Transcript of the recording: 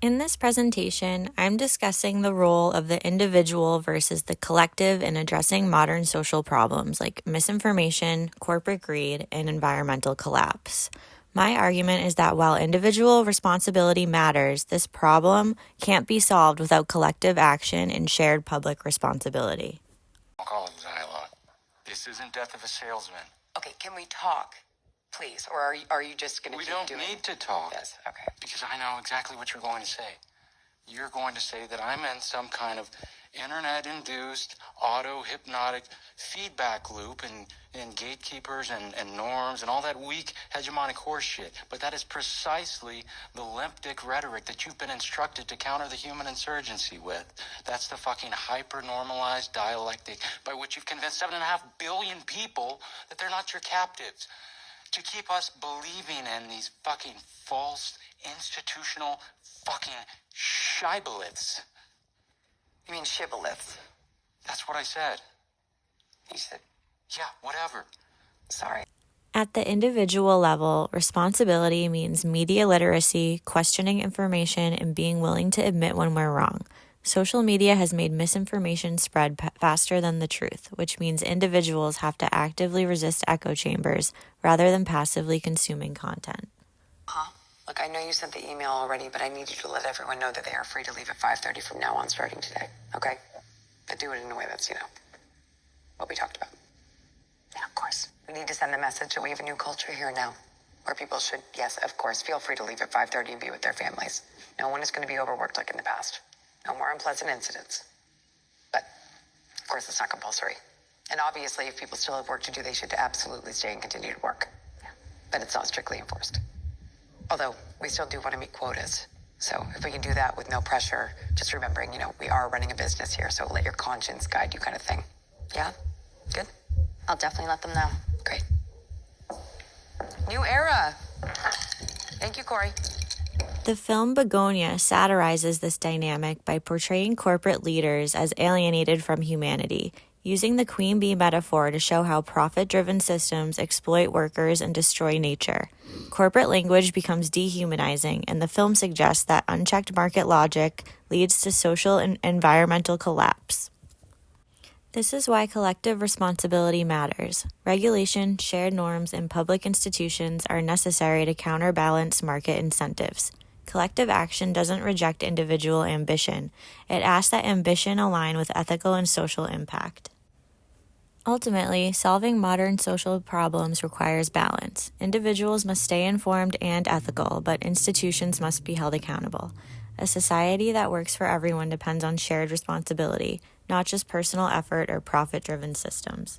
In this presentation, I'm discussing the role of the individual versus the collective in addressing modern social problems like misinformation, corporate greed, and environmental collapse. My argument is that while individual responsibility matters, this problem can't be solved without collective action and shared public responsibility. I'll call it dialogue. This isn't death of a salesman. Okay, can we talk, please? Or are you just going to keep doing We don't need to talk. this? Okay. Because I know exactly what you're going to say. You're going to say that I'm in some kind of internet-induced, auto-hypnotic feedback loop and gatekeepers and norms and all that weak hegemonic horseshit. But that is precisely the limp dick rhetoric that you've been instructed to counter the human insurgency with. That's the fucking hyper-normalized dialectic by which you've convinced 7.5 billion people that they're not your captives. To keep us believing in these fucking false institutional fucking shibboleths. You mean shibboleths? That's what I said. You said, Yeah, whatever. sorry. At the individual level, responsibility means media literacy, questioning information, and being willing to admit when we're wrong. Social media has made misinformation spread faster than the truth, which means individuals have to actively resist echo chambers rather than passively consuming content. Look, I know you sent the email already, but I need you to let everyone know that they are free to leave at 5:30 from now on starting today, okay? But do it in a way that's, what we talked about. Yeah, of course. We need to send the message that we have a new culture here now, where people should, yes, of course, feel free to leave at 5:30 and be with their families. No one is going to be overworked like in the past. No more unpleasant incidents. But, of course, it's not compulsory. And obviously, if people still have work to do, they should absolutely stay and continue to work. Yeah. But it's not strictly enforced. Although, we still do want to meet quotas. So if we can do that with no pressure, just remembering, we are running a business here, so let your conscience guide you kind of thing. Yeah? Good? I'll definitely let them know. Great. New era. Thank you, Corey. The film Bugonia satirizes this dynamic by portraying corporate leaders as alienated from humanity, using the queen bee metaphor to show how profit-driven systems exploit workers and destroy nature. Corporate language becomes dehumanizing, and the film suggests that unchecked market logic leads to social and environmental collapse. This is why collective responsibility matters. Regulation, shared norms, and public institutions are necessary to counterbalance market incentives. Collective action doesn't reject individual ambition. It asks that ambition align with ethical and social impact. Ultimately, solving modern social problems requires balance. Individuals must stay informed and ethical, but institutions must be held accountable. A society that works for everyone depends on shared responsibility, not just personal effort or profit-driven systems.